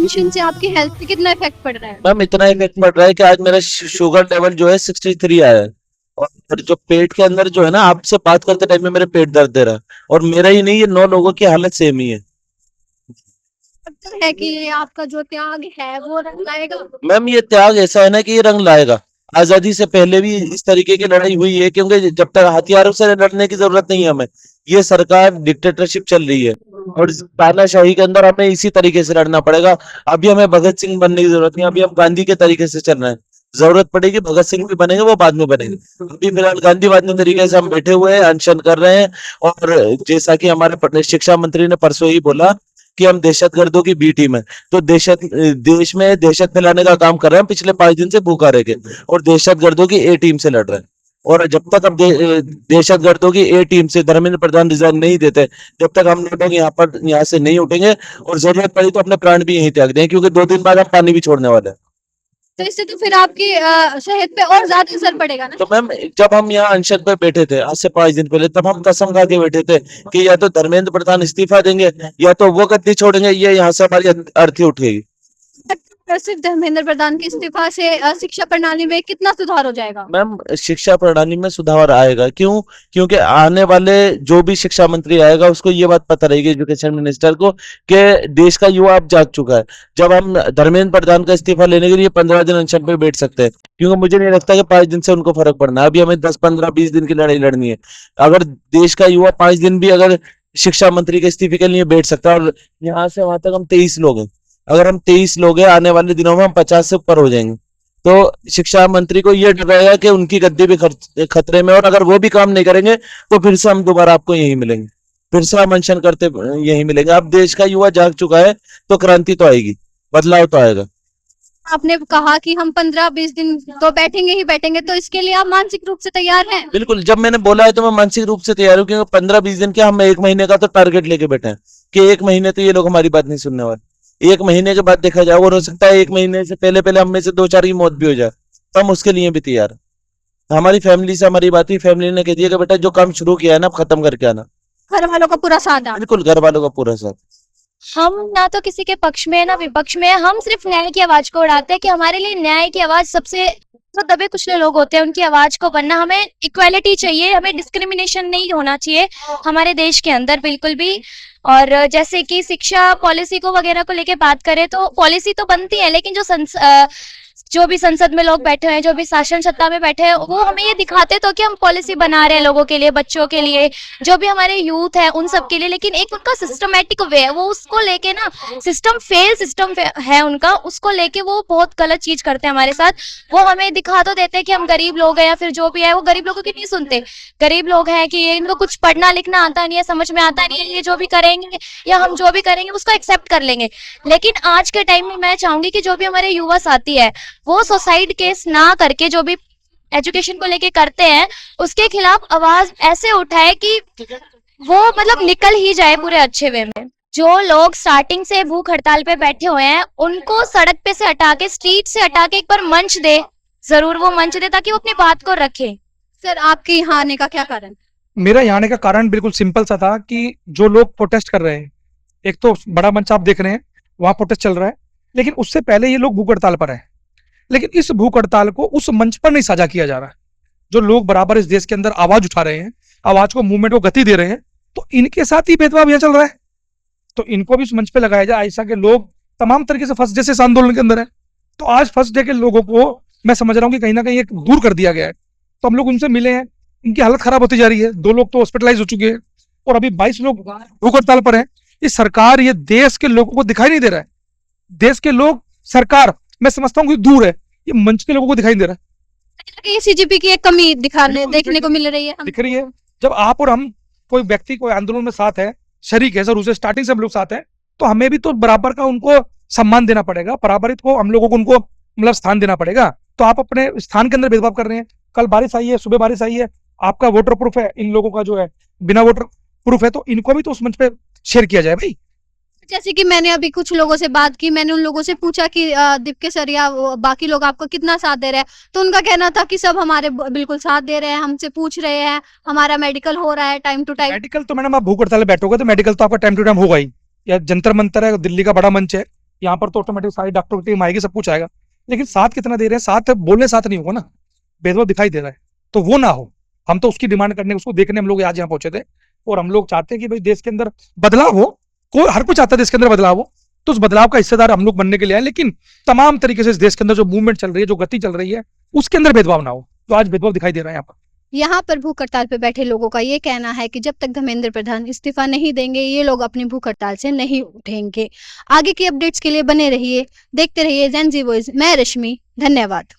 Tension से आपकी health पे कितना इफेक्ट पड़ रहा है? मैम इतना इफेक्ट पड़ रहा है कि आज मेरा शुगर लेवल जो है 63 आया है। और जो पेट के अंदर जो है ना, आपसे बात करते टाइम में मेरे पेट दर्द दे रहा है। और मेरा ही नहीं, ये 9 लोगों की हालत सेम ही है। लगता है कि ये आपका जो त्याग है वो रंग लाएगा? मैम ये त्याग ऐसा है ना कि ये रंग लाएगा। आजादी से पहले भी इस तरीके की लड़ाई हुई है, क्योंकि जब तक हथियारों से लड़ने की जरूरत नहीं है हमें, ये सरकार डिक्टेटरशिप चल रही है और इस तानाशाही के अंदर हमें इसी तरीके से लड़ना पड़ेगा। अभी हमें भगत सिंह बनने की जरूरत नहीं, अभी हम गांधी के तरीके से चल रहे हैं। जरूरत पड़ेगी भगत सिंह भी बनेंगे, वो बाद में बनेंगे। अभी फिलहाल गांधीवादी तरीके से हम बैठे हुए हैं, अनशन कर रहे हैं। और जैसा कि हमारे शिक्षा मंत्री ने परसों ही बोला कि हम दहशतगर्दों की बी टीम है, तो देश में दहशत फैलाने का काम कर रहे हैं। पिछले 5 दिन से भूखा रह के और दहशतगर्दों की ए टीम से लड़ रहे हैं। और जब तक हम दहशतगर्दों की ए टीम से धर्मेंद्र प्रधान रिजाइन नहीं देते, जब तक हम लोग यहाँ से नहीं उठेंगे, और जरूरत पड़ी तो अपने प्राण भी यहीं त्याग दें, क्योंकि 2 दिन बाद हम पानी भी छोड़ने वाले हैं। तो इससे तो फिर आपकी सेहत पे और ज्यादा असर पड़ेगा ना? तो मैम जब हम यहाँ अनशन पे बैठे थे आज से 5 दिन पहले, तब हम कसम खा के बैठे थे कि या तो धर्मेंद्र प्रधान इस्तीफा देंगे या तो वो गद्दी छोड़ेंगे, ये यहाँ से हमारी अर्थी उठेगी। सिर्फ धर्मेंद्र प्रधान के इस्तीफा से शिक्षा प्रणाली में कितना सुधार हो जाएगा? मैम शिक्षा प्रणाली में सुधार आएगा, क्यों? क्योंकि आने वाले जो भी शिक्षा मंत्री आएगा उसको ये बात पता रहेगी, एजुकेशन मिनिस्टर को, कि देश का युवा अब जाग चुका है। जब हम धर्मेंद्र प्रधान का इस्तीफा लेने के लिए 15 दिन अनशन पे बैठ सकते हैं, क्योंकि मुझे नहीं लगता कि 5 दिन से उनको फर्क पड़ना है। अभी हमें 10 15 20 दिन की लड़ाई लड़नी है। अगर देश का युवा 5 दिन भी अगर शिक्षा मंत्री के इस्तीफे के लिए बैठ सकता है, और यहाँ से वहां तक हम 23 लोग हैं, अगर हम 23 लोग हैं, आने वाले दिनों में हम 50 से ऊपर हो जाएंगे। तो शिक्षा मंत्री को ये डर रहेगा कि उनकी गद्दी भी खतरे में, और अगर वो भी काम नहीं करेंगे तो फिर से हम दोबारा आपको यही मिलेंगे, फिर से हम अनशन करते यही मिलेंगे। अब देश का युवा जाग चुका है, तो क्रांति तो आएगी, बदलाव तो आएगा। आपने कहा कि हम 15-20 दिन तो बैठेंगे ही बैठेंगे, तो इसके लिए आप मानसिक रूप से तैयार हैं? बिल्कुल, जब मैंने बोला है तो मैं मानसिक रूप से तैयार हूँ, क्योंकि 15-20 दिन क्या, हम 1 महीने का तो टारगेट लेके बैठे हैं कि 1 महीने तो ये लोग हमारी बात नहीं सुनने वाले। 1 महीने के बाद देखा जाए, और हो सकता है 1 महीने से पहले पहले हम में से 2-4 की मौत भी हो जाए, तो हम उसके लिए भी तैयार हैं। हमारी फैमिली से हमारी बात हुई, फैमिली ने कह दिया कि बेटा जो काम शुरू किया है ना, खत्म करके आना। घर वालों का पूरा साथ है? बिल्कुल, घर वालों का पूरा साथ। हम ना तो किसी के पक्ष में ना विपक्ष में, हम सिर्फ न्याय की आवाज को उड़ाते हैं कि हमारे लिए न्याय की आवाज सबसे, जो दबे कुचले लोग होते हैं उनकी आवाज को बनना, हमें इक्वालिटी चाहिए, हमें डिस्क्रिमिनेशन नहीं होना चाहिए हमारे देश के अंदर बिल्कुल भी। और जैसे कि शिक्षा पॉलिसी को वगैरह को लेके बात करें तो पॉलिसी तो बनती है, लेकिन जो भी संसद में लोग बैठे हैं, जो भी शासन सत्ता में बैठे हैं, वो हमें ये दिखाते तो कि हम पॉलिसी बना रहे हैं लोगों के लिए, बच्चों के लिए, जो भी हमारे यूथ है उन सब के लिए, लेकिन एक उनका सिस्टमेटिक वे है, वो उसको लेके ना सिस्टम है उनका, उसको लेके वो बहुत गलत चीज करते हैं हमारे साथ। वो हमें दिखा तो देते हैं कि हम गरीब लोग हैं या फिर जो भी है, वो गरीब लोगों की नहीं सुनते। गरीब लोग हैं कि इनको कुछ पढ़ना लिखना आता नहीं है, समझ में आता नहीं है, ये जो भी करेंगे या हम जो भी करेंगे उसको एक्सेप्ट कर लेंगे। लेकिन आज के टाइम में मैं चाहूंगी कि जो भी हमारे युवा साथी है वो सुसाइड केस ना करके, जो भी एजुकेशन को लेके करते हैं उसके खिलाफ आवाज ऐसे उठाए कि वो मतलब निकल ही जाए पूरे अच्छे वे में। जो लोग स्टार्टिंग से भूख हड़ताल पे बैठे हुए हैं उनको सड़क पे से हटा के, स्ट्रीट से हटा के एक बार मंच दे, जरूर वो मंच दे ताकि वो अपनी बात को रखे। सर आपके यहाँ आने का क्या कारण? मेरा यहाँ आने का कारण बिल्कुल सिंपल सा था कि जो लोग प्रोटेस्ट कर रहे हैं, एक तो बड़ा मंच आप देख रहे हैं, वहां प्रोटेस्ट चल रहा है, लेकिन उससे पहले ये लोग भूख हड़ताल पर है। लेकिन इस भूख हड़ताल को उस मंच पर नहीं साझा किया जा रहा है। जो लोग बराबर इस देश के अंदर आवाज उठा रहे हैं, आवाज को, मूवमेंट को गति दे रहे हैं, तो इनके साथ ही भेदभाव यहाँ चल रहा है। तो इनको भी उस मंच पे लगाया जाए। ऐसा के लोग तमाम तरीके से फर्स्ट डे से इस आंदोलन के अंदर है, तो आज फर्स्ट डे के लोगों को मैं समझ रहा हूँ कि कहीं ना कहीं एक दूर कर दिया गया है। तो हम लोग उनसे मिले हैं, इनकी हालत खराब होती जा रही है। 2 लोग तो हॉस्पिटलाइज हो चुके हैं और अभी 22 लोग भूख हड़ताल पर है। ये सरकार, ये देश के लोगों को दिखाई नहीं दे रहा है। देश के लोग, सरकार, मैं समझता हूँ कि दूर है, ये मंच के लोगों को दिखाई नहीं दे रहा है। सीजीपी की एक कमी देखने को मिल रही है। दिख रही है। जब आप और हम, कोई व्यक्ति कोई आंदोलन में साथ है, शरीक है, जरूर से स्टार्टिंग से हम लोग साथ हैं, तो हमें भी तो बराबर का उनको सम्मान देना पड़ेगा, बराबर को हम लोगों को उनको मतलब स्थान देना पड़ेगा। तो आप अपने स्थान के अंदर भेदभाव कर रहे हैं। कल बारिश आई है, सुबह बारिश आई है, आपका वोटर प्रूफ है, इन लोगों का जो है बिना वोटर प्रूफ है, तो इनको भी तो उस मंच पे शेयर किया जाए भाई। जैसे कि मैंने अभी कुछ लोगों से बात की, मैंने उन लोगों से पूछा कि दीपके सर या बाकी लोग आपको कितना साथ दे रहे हैं, तो उनका कहना था कि सब हमारे बिल्कुल साथ दे रहे हैं, हमसे पूछ रहे हैं, हमारा मेडिकल हो रहा है टाइम टू टाइम। मेडिकल तो मैडम आप भूख हड़ताल बैठोगे तो मेडिकल तो आपका टाइम टू टाइम होगा ही। या जंतर मंतर है, दिल्ली का बड़ा मंच है, यहाँ पर तो ऑटोमेटिक सारी डॉक्टर की टीम आएगी, सब कुछ आएगा, लेकिन साथ कितना दे रहे हैं, साथ बोलने साथ नहीं होगा ना, भेदभाव दिखाई दे रहा है, तो वो ना हो। हम तो उसकी डिमांड करने, उसको देखने हम लोग आज यहाँ पहुंचे थे, और हम लोग चाहते हैं कि भाई देश के अंदर बदलाव हो, कोई हर कोई चाहता है देश के अंदर बदलाव हो, तो उस बदलाव का हिस्सेदार हम लोग बनने के लिए आए, लेकिन तमाम तरीके से इस देश के अंदर जो मूवमेंट चल रही है, जो गति चल रही है, उसके अंदर भेदभाव ना हो, तो आज भेदभाव दिखाई दे रहा है यहाँ पर। यहाँ पर भूख हड़ताल पे बैठे लोगों का ये कहना है कि जब तक धर्मेंद्र प्रधान इस्तीफा नहीं देंगे, ये लोग अपनी भूख हड़ताल से नहीं उठेंगे। आगे की अपडेट्स के लिए बने रहिए, देखते रहिए जेन ज़ी वॉइस। मैं रश्मि, धन्यवाद।